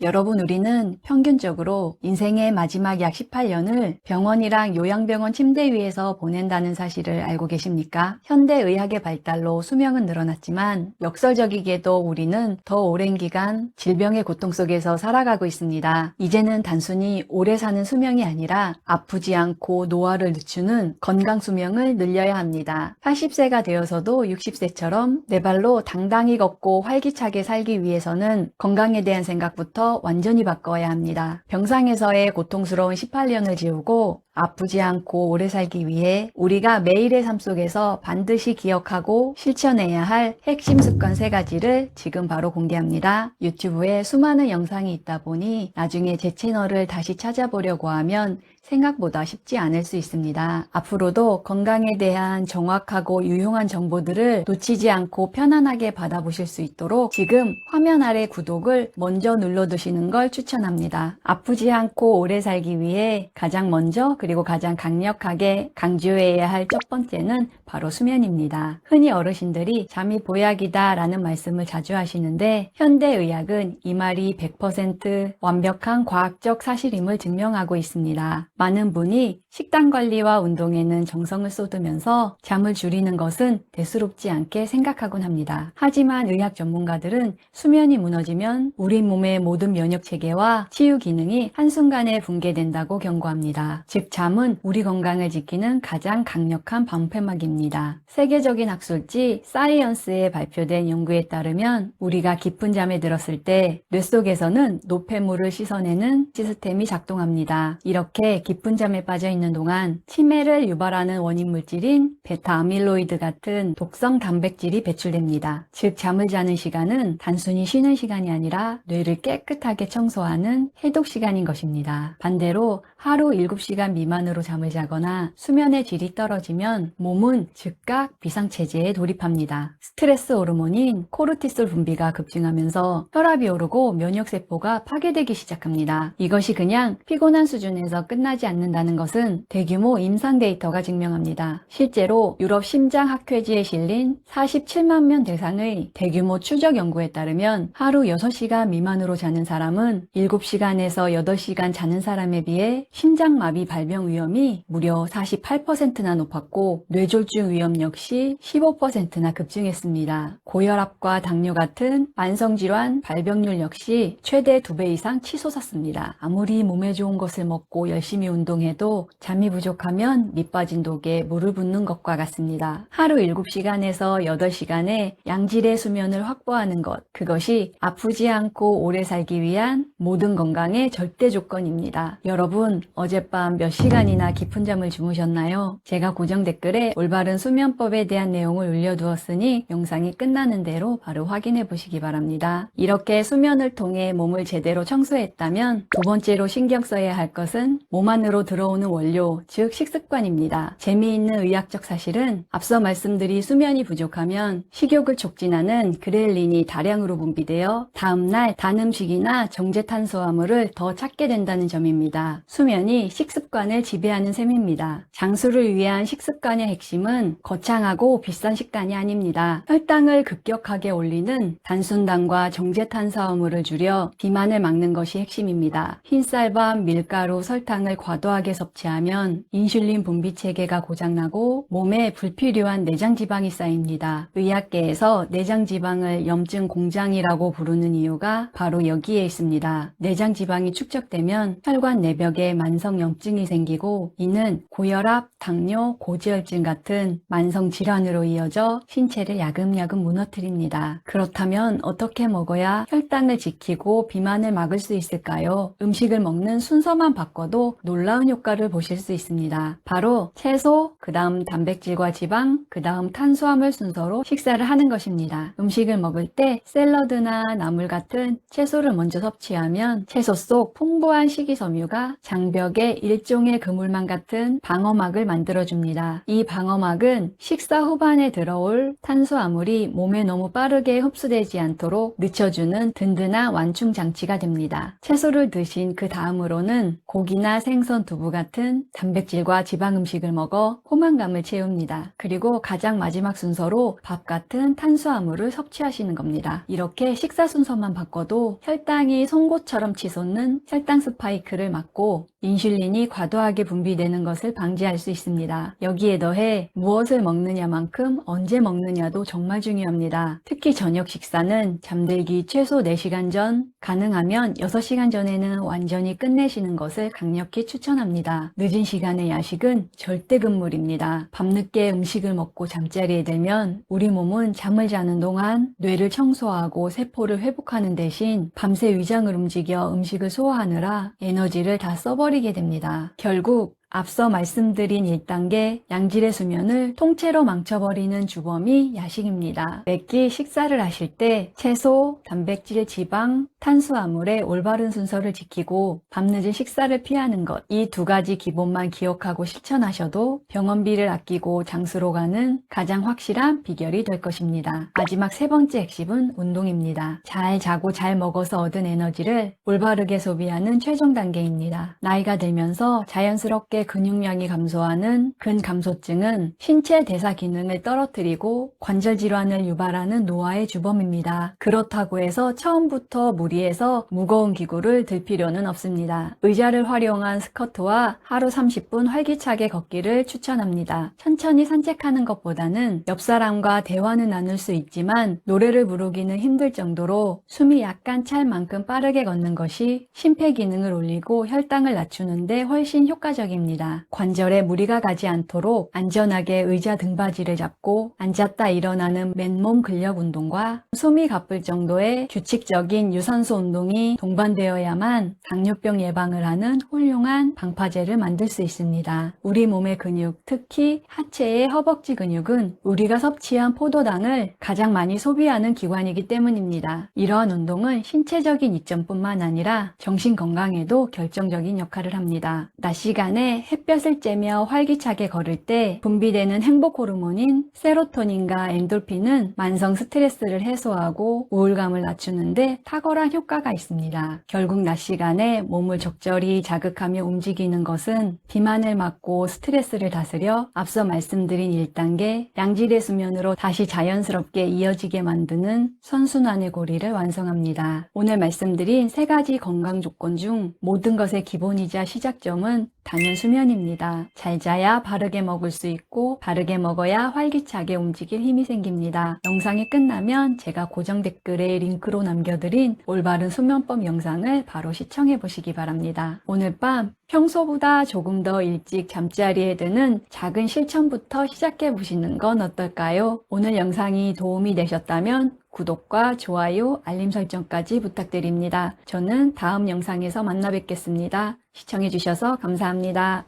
여러분, 우리는 평균적으로 인생의 마지막 약 18년을 병원이랑 요양병원 침대 위에서 보낸다는 사실을 알고 계십니까? 현대의학의 발달로 수명은 늘어났지만 역설적이게도 우리는 더 오랜 기간 질병의 고통 속에서 살아가고 있습니다. 이제는 단순히 오래 사는 수명이 아니라 아프지 않고 노화를 늦추는 건강 수명을 늘려야 합니다. 80세가 되어서도 60세처럼 내 발로 당당히 걷고 활기차게 살기 위해서는 건강에 대한 생각부터 완전히 바꿔야 합니다. 병상에서의 고통스러운 18년을 지우고 아프지 않고 오래 살기 위해 우리가 매일의 삶 속에서 반드시 기억하고 실천해야 할 핵심 습관 3가지를 지금 바로 공개합니다. 유튜브에 수많은 영상이 있다 보니 나중에 제 채널을 다시 찾아보려고 하면 생각보다 쉽지 않을 수 있습니다. 앞으로도 건강에 대한 정확하고 유용한 정보들을 놓치지 않고 편안하게 받아보실 수 있도록 지금 화면 아래 구독을 먼저 눌러두시는 걸 추천합니다. 아프지 않고 오래 살기 위해 가장 먼저 그리고 가장 강력하게 강조해야 할 첫 번째는 바로 수면입니다. 흔히 어르신들이 잠이 보약이다 라는 말씀을 자주 하시는데 현대의학은 이 말이 100% 완벽한 과학적 사실임을 증명하고 있습니다. 많은 분이 식단 관리와 운동에는 정성을 쏟으면서 잠을 줄이는 것은 대수롭지 않게 생각하곤 합니다. 하지만 의학 전문가들은 수면이 무너지면 우리 몸의 모든 면역 체계와 치유 기능이 한순간에 붕괴된다고 경고합니다. 즉 잠은 우리 건강을 지키는 가장 강력한 방패막입니다. 세계적인 학술지 사이언스에 발표된 연구에 따르면 우리가 깊은 잠에 들었을 때 뇌 속에서는 노폐물을 씻어내는 시스템이 작동합니다. 이렇게 깊은 잠에 빠져 있는 동안 치매를 유발하는 원인 물질인 베타 아밀로이드 같은 독성 단백질이 배출됩니다. 즉 잠을 자는 시간은 단순히 쉬는 시간이 아니라 뇌를 깨끗하게 청소하는 해독 시간인 것입니다. 반대로 하루 7시간 미만으로 잠을 자거나 수면의 질이 떨어지면 몸은 즉각 비상체제에 돌입합니다. 스트레스 호르몬인 코르티솔 분비가 급증하면서 혈압이 오르고 면역세포가 파괴되기 시작합니다. 이것이 그냥 피곤한 수준에서 끝나지 않는다는 것은 대규모 임상 데이터가 증명합니다. 실제로 유럽 심장학회지에 실린 47만 명 대상의 대규모 추적 연구에 따르면 하루 6시간 미만으로 자는 사람은 7시간에서 8시간 자는 사람에 비해 심장마비 발병 위험이 무려 48%나 높았고 뇌졸중 위험 역시 15%나 급증했습니다. 고혈압과 당뇨 같은 만성질환 발병률 역시 최대 2배 이상 치솟았습니다. 아무리 몸에 좋은 것을 먹고 열심히 운동해도 잠이 부족하면 밑빠진 독에 물을 붓는 것과 같습니다. 하루 7시간에서 8시간의 양질의 수면을 확보하는 것, 그것이 아프지 않고 오래 살기 위한 모든 건강의 절대 조건입니다. 여러분, 어젯밤 몇 시간이나 깊은 잠을 주무셨나요? 제가 고정 댓글에 올바른 수면법에 대한 내용을 올려두었으니 영상이 끝나는 대로 바로 확인해 보시기 바랍니다. 이렇게 수면을 통해 몸을 제대로 청소했다면 두 번째로 신경 써야 할 것은 몸 안으로 들어오는 원료, 즉 식습관입니다. 재미있는 의학적 사실은 앞서 말씀드린 수면이 부족하면 식욕을 촉진하는 그렐린이 다량으로 분비되어 다음날 단 음식이나 정제 탄수화물을 더 찾게 된다는 점입니다. 수면이 식습관을 지배하는 셈입니다. 장수를 위한 식습관의 핵심은 거창하고 비싼 식단이 아닙니다. 혈당을 급격하게 올리는 단순당과 정제 탄수화물을 줄여 비만을 막는 것이 핵심입니다. 흰쌀밥, 밀가루, 설탕을 과도하게 섭취하면 인슐린 분비 체계가 고장나고 몸에 불필요한 내장 지방이 쌓입니다. 의학계에서 내장 지방을 염증 공장이라고 부르는 이유가 바로 여기에 있습니다. 내장 지방이 축적되면 혈관 내벽에 만성 염증이 생기고 이는 고혈압, 당뇨, 고지혈증 같은 만성 질환으로 이어져 신체를 야금야금 무너뜨립니다. 그렇다면 어떻게 먹어야 혈당을 지키고 비만을 막을 수 있을까요? 음식을 먹는 순서만 바꿔도 놀라운 효과를 보실 수 있습니다. 바로 채소, 그 다음 단백질과 지방, 그 다음 탄수화물 순서로 식사를 하는 것입니다. 음식을 먹을 때 샐러드나 나물 같은 채소를 먼저 섭취하면 채소 속 풍부한 식이섬유가 장벽에 일종의 일종의 그물망 같은 방어막을 만들어줍니다. 이 방어막은 식사 후반에 들어올 탄수화물이 몸에 너무 빠르게 흡수되지 않도록 늦춰주는 든든한 완충 장치가 됩니다. 채소를 드신 그 다음으로는 고기나 생선, 두부 같은 단백질과 지방 음식을 먹어 포만감을 채웁니다. 그리고 가장 마지막 순서로 밥 같은 탄수화물을 섭취하시는 겁니다. 이렇게 식사 순서만 바꿔도 혈당이 송곳처럼 치솟는 혈당 스파이크를 막고 인슐린이 과도하게 분비되는 것을 방지할 수 있습니다. 여기에 더해 무엇을 먹느냐만큼 언제 먹느냐도 정말 중요합니다. 특히 저녁 식사는 잠들기 최소 4시간 전, 가능하면 6시간 전에는 완전히 끝내시는 것을 강력히 추천합니다. 늦은 시간의 야식은 절대 금물입니다. 밤늦게 음식을 먹고 잠자리에 들면 우리 몸은 잠을 자는 동안 뇌를 청소하고 세포를 회복하는 대신 밤새 위장을 움직여 음식을 소화하느라 에너지를 다 써버리게 됩니다. 결국 앞서 말씀드린 1단계 양질의 수면을 통째로 망쳐버리는 주범이 야식입니다. 매끼 식사를 하실 때 채소, 단백질, 지방, 탄수화물의 올바른 순서를 지키고 밤늦은 식사를 피하는 것, 이 2가지 기본만 기억하고 실천하셔도 병원비를 아끼고 장수로 가는 가장 확실한 비결이 될 것입니다. 마지막 3번째 핵심은 운동입니다. 잘 자고 잘 먹어서 얻은 에너지를 올바르게 소비하는 최종 단계입니다. 나이가 들면서 자연스럽게 근육량이 감소하는 근감소증은 신체 대사 기능을 떨어뜨리고 관절 질환을 유발하는 노화의 주범입니다. 그렇다고 해서 처음부터 무리해서 무거운 기구를 들 필요는 없습니다. 의자를 활용한 스쿼트와 하루 30분 활기차게 걷기를 추천합니다. 천천히 산책하는 것보다는 옆 사람과 대화는 나눌 수 있지만 노래를 부르기는 힘들 정도로 숨이 약간 찰 만큼 빠르게 걷는 것이 심폐기능을 올리고 혈당을 낮추는데 훨씬 효과적입니다. 관절에 무리가 가지 않도록 안전하게 의자 등받이를 잡고 앉았다 일어나는 맨몸 근력 운동과 숨이 가쁠 정도의 규칙적인 유산소 운동이 동반되어야만 당뇨병 예방을 하는 훌륭한 방파제를 만들 수 있습니다. 우리 몸의 근육, 특히 하체의 허벅지 근육은 우리가 섭취한 포도당을 가장 많이 소비하는 기관이기 때문입니다. 이러한 운동은 신체적인 이점뿐만 아니라 정신 건강에도 결정적인 역할을 합니다. 낮 시간에 햇볕을 쬐며 활기차게 걸을 때 분비되는 행복 호르몬인 세로토닌과 엔돌핀은 만성 스트레스를 해소하고 우울감을 낮추는데 탁월한 효과가 있습니다. 결국 낮 시간에 몸을 적절히 자극하며 움직이는 것은 비만을 막고 스트레스를 다스려 앞서 말씀드린 1단계 양질의 수면으로 다시 자연스럽게 이어지게 만드는 선순환의 고리를 완성합니다. 오늘 말씀드린 3가지 건강 조건 중 모든 것의 기본이자 시작점은 단연 수면입니다. 잘 자야 바르게 먹을 수 있고 바르게 먹어야 활기차게 움직일 힘이 생깁니다. 영상이 끝나면 제가 고정 댓글에 링크로 남겨드린 올바른 수면법 영상을 바로 시청해 보시기 바랍니다. 오늘 밤 평소보다 조금 더 일찍 잠자리에 드는 작은 실천부터 시작해 보시는 건 어떨까요? 오늘 영상이 도움이 되셨다면 구독과 좋아요, 알림 설정까지 부탁드립니다. 저는 다음 영상에서 만나 뵙겠습니다. 시청해 주셔서 감사합니다.